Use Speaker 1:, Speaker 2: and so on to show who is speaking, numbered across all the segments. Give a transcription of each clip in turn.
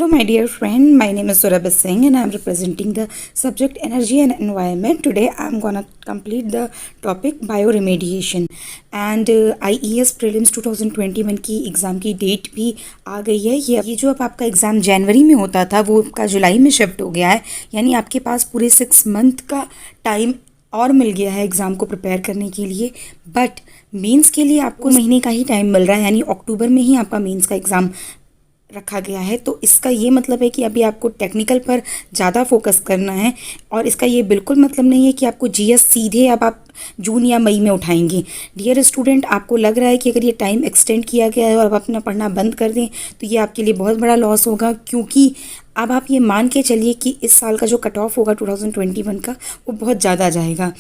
Speaker 1: Hello, my dear friend. My name is Surabhi Singh, and I'm representing the subject Energy and Environment. Today, I'm gonna complete the topic Bioremediation. And IES Prelims 2021 की exam की date भी आ गई है। ये जो अब आपका exam जनवरी में होता था वो आपका जुलाई में शिफ्ट हो गया है, यानी आपके पास पूरे 6 मंथ का टाइम और मिल गया है एग्ज़ाम को प्रिपेयर करने के लिए। बट मेंस के लिए आपको महीने का ही टाइम मिल रहा है, यानी अक्टूबर में ही आपका मेंस का एग्ज़ाम रखा गया है। तो इसका ये मतलब है कि अभी आपको टेक्निकल पर ज़्यादा फोकस करना है, और इसका ये बिल्कुल मतलब नहीं है कि आपको जीएस सीधे अब आप जून या मई में उठाएंगे। डियर स्टूडेंट, आपको लग रहा है कि अगर ये टाइम एक्सटेंड किया गया है और अब अपना पढ़ना बंद कर दें तो ये आपके लिए बहुत बड़ा लॉस होगा, क्योंकि अब आप ये मान के चलिए कि इस साल का जो कट ऑफ होगा 2021 का वो बहुत ज़्यादा जाएगा।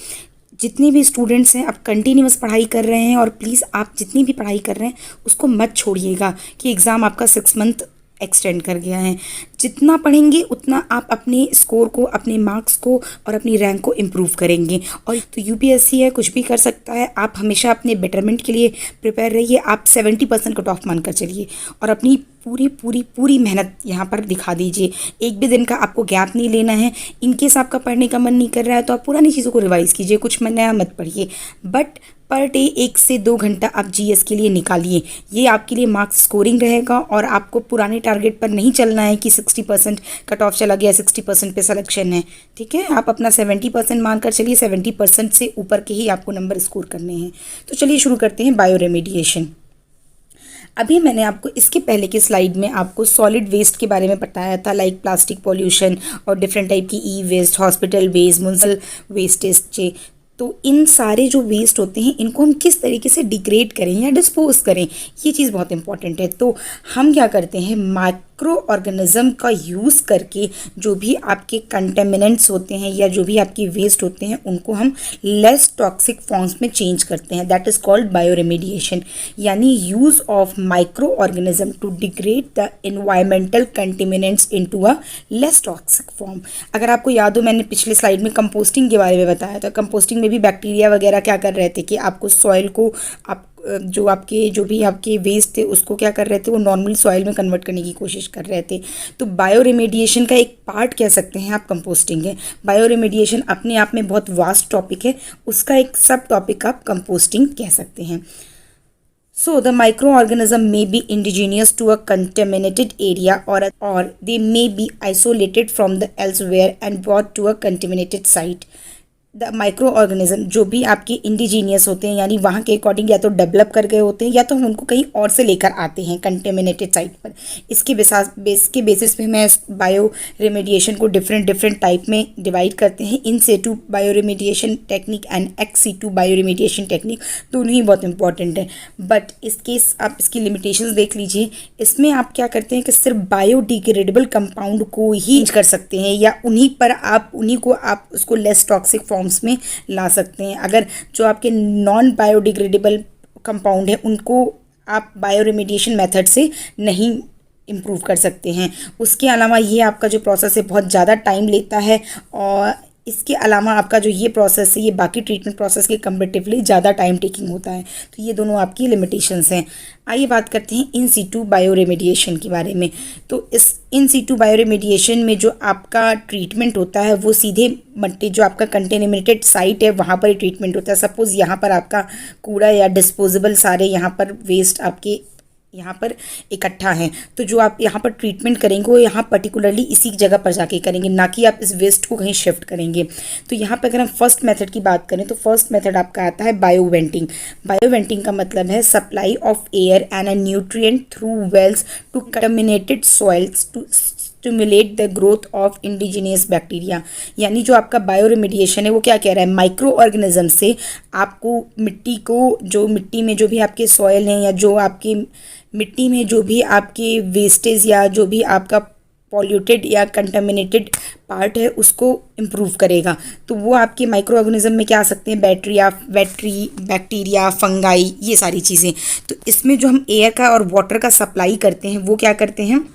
Speaker 1: जितने भी स्टूडेंट्स हैं अब कंटिन्यूअस पढ़ाई कर रहे हैं, और प्लीज़ आप जितनी भी पढ़ाई कर रहे हैं उसको मत छोड़िएगा कि एग्ज़ाम आपका 6 मंथ एक्सटेंड कर गया है। जितना पढ़ेंगे उतना आप अपने स्कोर को, अपने मार्क्स को और अपनी रैंक को इम्प्रूव करेंगे। और तो यूपीएससी है, कुछ भी कर सकता है। आप हमेशा अपने बेटरमेंट के लिए प्रिपेयर रहिए। आप 70% कट ऑफ मानकर चलिए और अपनी पूरी पूरी पूरी मेहनत यहाँ पर दिखा दीजिए। एक भी दिन का आपको गैप नहीं लेना है। इनकेस आपका पढ़ने का मन नहीं कर रहा है तो आप पुरानी चीज़ों को रिवाइज़ कीजिए, कुछ नया मत पढ़िए, बट पर डे 1 से 2 घंटा आप जीएस के लिए निकालिए। ये आपके लिए मार्क्स स्कोरिंग रहेगा, और आपको पुराने टारगेट पर नहीं चलना है कि 60% कट ऑफ चला गया, 60% पे सिलेक्शन है। ठीक है, आप अपना 70% मानकर चलिए। 70% से ऊपर के ही आपको नंबर स्कोर करने हैं। तो चलिए शुरू करते हैं बायोरेमेडिएशन। अभी मैंने आपको इसके पहले की स्लाइड में आपको सॉलिड वेस्ट के बारे में बताया था, लाइक प्लास्टिक पॉल्यूशन और डिफरेंट टाइप की e waste, hospital waste, municipal wastage. तो इन सारे जो वेस्ट होते हैं इनको हम किस तरीके से डिग्रेड करें या डिस्पोज करें, ये चीज़ बहुत इंपॉर्टेंट है। तो हम क्या करते हैं, माइक्रो ऑर्गेनिज्म का यूज़ करके जो भी आपके कंटेमिनेंट्स होते हैं या जो भी आपके वेस्ट होते हैं उनको हम लेस टॉक्सिक फॉर्म्स में चेंज करते हैं। दैट इज़ कॉल्ड बायोरेमेडिएशन, यानी use of micro organism to degrade the environmental contaminants into a less toxic form. अगर आपको याद हो, मैंने पिछले स्लाइड में कंपोस्टिंग के बारे में बताया था। कंपोस्टिंग में भी बैक्टीरिया वगैरह क्या कर रहे थे कि आपको सॉइल को आप जो भी आपके वेस्ट थे उसको क्या कर रहे थे, वो नॉर्मल सॉइल में कन्वर्ट करने की कोशिश कर रहे थे। तो बायोरेमेडिएशन का एक पार्ट कह सकते हैं आप कंपोस्टिंग है। बायोरेमेडिएशन अपने आप में बहुत वास्ट टॉपिक है, उसका एक सब टॉपिक आप कंपोस्टिंग कह सकते हैं। So the microorganism may be indigenous to a contaminated area, or they may be isolated from the elsewhere and brought to a contaminated site. The micro organism जो भी आपके इंडिजीनियस होते हैं, यानी वहाँ के अकॉर्डिंग या तो डेवलप कर गए होते हैं या तो हम उनको कहीं और से लेकर आते हैं कंटेमिनेटेड साइट पर। इसके बेसिस पे मैं बायो रेमेडिएशन को डिफरेंट टाइप में डिवाइड करते हैं। In situ bio remediation technique and ex situ bio remediation technique, दोनों ही बहुत इंपॉर्टेंट है। बट इसके आप इसकी लिमिटेशंस देख लीजिए। इसमें आप क्या करते हैं कि सिर्फ बायोडिग्रेडेबल कंपाउंड को ही कर सकते हैं, या उन्हीं को आप उसको लेस टॉक्सिक फॉर्म्स में ला सकते हैं। अगर जो आपके नॉन बायोडिग्रेडेबल कंपाउंड है उनको आप बायोरेमेडिएशन मेथड से नहीं इम्प्रूव कर सकते हैं। उसके अलावा ये आपका जो प्रोसेस है बहुत ज़्यादा टाइम लेता है, और इसके अलावा आपका जो ये प्रोसेस है ये बाकी ट्रीटमेंट प्रोसेस के कंपेरेटिवली ज़्यादा टाइम टेकिंग होता है। तो ये दोनों आपकी लिमिटेशंस हैं। आइए बात करते हैं इन सीटू बायोरेमेडिएशन के बारे में। तो इस इन सीटू बायोरेमेडिएशन में जो आपका ट्रीटमेंट होता है वो सीधे मट्टी, जो आपका कंटेमिनेटेड साइट है वहाँ पर ही ट्रीटमेंट होता है। सपोज़ यहाँ पर आपका कूड़ा या डिस्पोजेबल सारे यहाँ पर वेस्ट आपके यहाँ पर इकट्ठा हैं, तो जो आप यहाँ पर ट्रीटमेंट करेंगे वो यहाँ पर्टिकुलरली इसी जगह पर जाके करेंगे, ना कि आप इस वेस्ट को कहीं शिफ्ट करेंगे। तो यहाँ पर अगर हम फर्स्ट मेथड की बात करें तो फर्स्ट मेथड आपका आता है बायोवेंटिंग। बायोवेंटिंग का मतलब है supply of air and a nutrient through wells to contaminated soils to stimulate the growth of indigenous bacteria. यानी जो आपका बायोरेमेडिएशन है वो क्या कह रहा है, माइक्रो ऑर्गेनिज्म से आपको मिट्टी को, जो मिट्टी में जो भी आपके सॉइल हैं या जो आपकी मिट्टी में जो भी आपके वेस्टेज या जो भी आपका पॉल्यूटेड या कंटामिनेटेड पार्ट है उसको इम्प्रूव करेगा। तो वो आपके माइक्रो ऑर्गेनिज्म में क्या आ सकते हैं, बैक्टीरिया, फंगाई, ये सारी चीज़ें। तो इसमें जो हम एयर का और वाटर का सप्लाई करते हैं वो क्या करते हैं,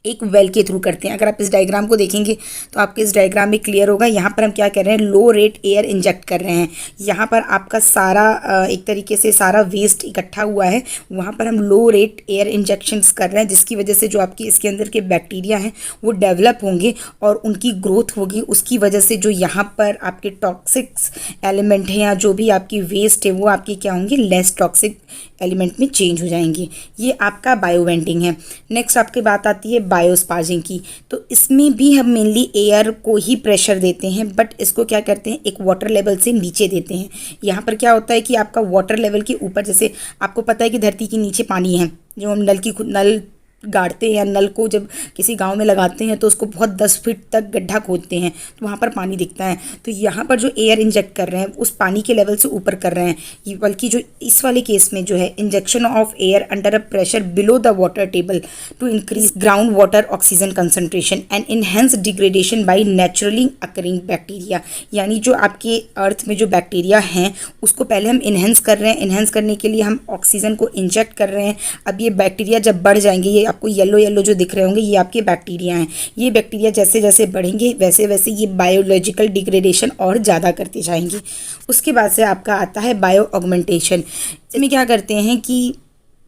Speaker 1: एक वेल के थ्रू करते हैं। अगर आप इस डायग्राम को देखेंगे तो आपके इस डायग्राम में क्लियर होगा। यहाँ पर हम क्या कर रहे हैं, लो रेट एयर इंजेक्ट कर रहे हैं। यहाँ पर आपका सारा एक तरीके से सारा वेस्ट इकट्ठा हुआ है, वहाँ पर हम लो रेट एयर इंजेक्शंस कर रहे हैं, जिसकी वजह से जो आपकी इसके अंदर के बैक्टीरिया हैं वो डेवलप होंगे और उनकी ग्रोथ होगी। उसकी वजह से जो यहाँ पर आपके टॉक्सिक्स एलिमेंट हैं या जो भी आपकी वेस्ट है वो आपकी क्या होंगे, लेस टॉक्सिक एलिमेंट में चेंज हो जाएंगे। ये आपका बायोवेंटिंग है। नेक्स्ट आपकी बात आती है बायोस्पार्जिंग की। तो इसमें भी हम मेनली एयर को ही प्रेशर देते हैं, बट इसको क्या करते हैं, एक वाटर लेवल से नीचे देते हैं। यहाँ पर क्या होता है कि आपका वाटर लेवल के ऊपर, जैसे आपको पता है कि धरती के नीचे पानी है, जो हम नल गाड़ते हैं या नल को जब किसी गांव में लगाते हैं तो उसको बहुत 10 फीट तक गड्ढा खोदते हैं तो वहाँ पर पानी दिखता है। तो यहाँ पर जो एयर इंजेक्ट कर रहे हैं उस पानी के लेवल से ऊपर कर रहे हैं, ये बल्कि जो इस वाले केस में जो है injection of air under a pressure below the water table to increase ground water oxygen concentration and enhance degradation by naturally occurring bacteria. यानी जो आपके अर्थ में जो बैक्टीरिया हैं उसको पहले हम इनहेंस कर रहे हैं, इनहेंस करने के लिए हम ऑक्सीजन को इंजेक्ट कर रहे हैं। अब ये बैक्टीरिया जब बढ़ जाएंगे, ये आपको येलो येलो जो दिख रहे होंगे ये आपके बैक्टीरिया हैं। ये बैक्टीरिया जैसे जैसे बढ़ेंगे वैसे वैसे ये बायोलॉजिकल डिग्रेडेशन और ज़्यादा करते जाएंगे। उसके बाद से आपका आता है बायो ऑगमेंटेशन। इसमें क्या करते हैं कि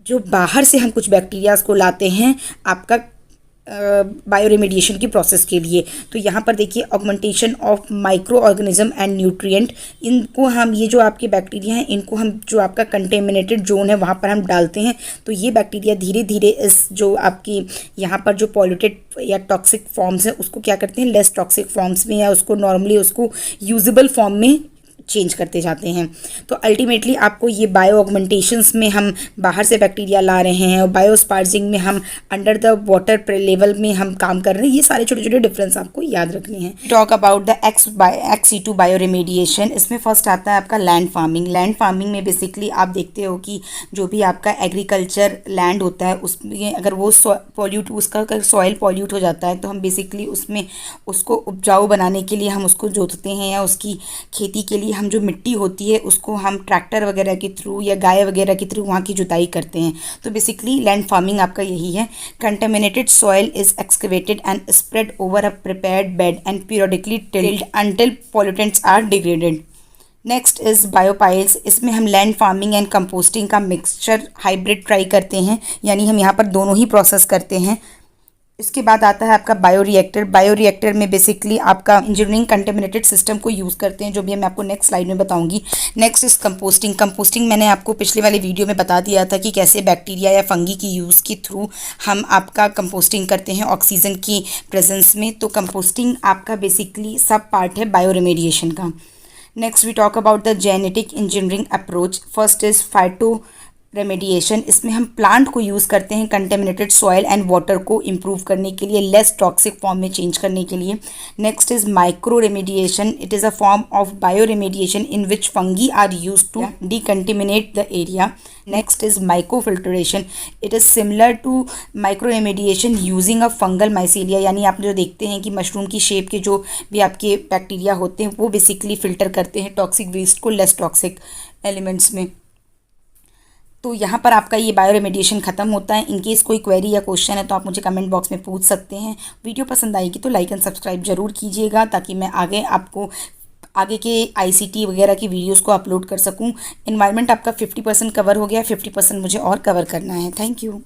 Speaker 1: जो बाहर से हम कुछ बैक्टीरियाज को लाते हैं आपका बायोरेमेडिएशन की प्रोसेस के लिए। तो यहाँ पर देखिए augmentation of micro organism and nutrient, इनको हम ये जो आपके बैक्टीरिया हैं इनको हम जो आपका कंटेमिनेटेड जोन है वहाँ पर हम डालते हैं। तो ये बैक्टीरिया धीरे धीरे इस जो आपकी यहाँ पर जो पॉल्यूटेड या टॉक्सिक फॉर्म्स है उसको क्या करते हैं, लेस टॉक्सिक फॉर्म्स में या उसको नॉर्मली उसको यूजेबल फॉर्म में चेंज करते जाते हैं। तो अल्टीमेटली आपको ये बायो ऑगमेंटेशंस में हम बाहर से बैक्टीरिया ला रहे हैं और बायोस्पार्जिंग में हम अंडर द वाटर लेवल में हम काम कर रहे हैं। ये सारे छोटे छोटे डिफरेंस आपको याद रखने हैं। Talk about the ex situ bioremediation. इसमें फर्स्ट आता है आपका लैंड फार्मिंग। लैंड फार्मिंग में बेसिकली आप देखते हो कि जो भी आपका एग्रीकल्चर लैंड होता है उसमें अगर वो उसका सॉइल पॉल्यूट हो जाता है तो हम बेसिकली उसमें उसको उपजाऊ बनाने के लिए हम उसको जोतते हैं या उसकी खेती के लिए हम जो मिट्टी होती है उसको हम ट्रैक्टर वगैरह के थ्रू या गाय वगैरह के थ्रू वहाँ की जुताई करते हैं। तो बेसिकली लैंड फार्मिंग आपका यही है। Contaminated soil is excavated and spread over a prepared bed and periodically tilled until pollutants are degraded. Next is biopiles. इसमें हम लैंड फार्मिंग एंड कंपोस्टिंग का मिक्सचर हाइब्रिड ट्राई करते हैं, यानी हम यहाँ पर दोनों ही प्रोसेस करते हैं। इसके बाद आता है आपका बायोरिएक्टर। बायोरिएक्टर में बेसिकली आपका इंजीनियरिंग कंटेमिनेटेड सिस्टम को यूज़ करते हैं, जो भी मैं आपको नेक्स्ट स्लाइड में बताऊंगी। Next is composting. कंपोस्टिंग मैंने आपको पिछले वाले वीडियो में बता दिया था कि कैसे बैक्टीरिया या फंगी की यूज़ के थ्रू हम आपका कंपोस्टिंग करते हैं ऑक्सीजन की प्रेजेंस में। तो कंपोस्टिंग आपका बेसिकली सब पार्ट है बायोरेमेडिएशन का। Next we talk about the genetic engineering approach. First is phytoremediation. इसमें हम प्लांट को यूज़ करते हैं कंटेमिनेटेड सॉइल एंड वाटर को इम्प्रूव करने के लिए, लेस टॉक्सिक फॉर्म में चेंज करने के लिए। Next is micro remediation. It is a form of bioremediation in which fungi are use to decontaminate the area. Next is microfiltration. It is similar to micro remediation using a fungal mycelia, यानी आप जो देखते हैं कि mushroom की shape के जो भी आपके बैक्टीरिया होते हैं वो बेसिकली फिल्टर करते हैं टॉक्सिक वेस्ट को लेस टॉक्सिक एलिमेंट्स में। तो यहाँ पर आपका ये बायोरेमेडिएशन ख़त्म होता है। इनकेस कोई क्वेरी या क्वेश्चन है तो आप मुझे कमेंट बॉक्स में पूछ सकते हैं। वीडियो पसंद आएगी तो लाइक एंड सब्सक्राइब जरूर कीजिएगा ताकि मैं आगे के आईसीटी वगैरह की वीडियोस को अपलोड कर सकूं। एनवायरनमेंट आपका 50% कवर हो गया, 50% मुझे और कवर करना है। Thank you.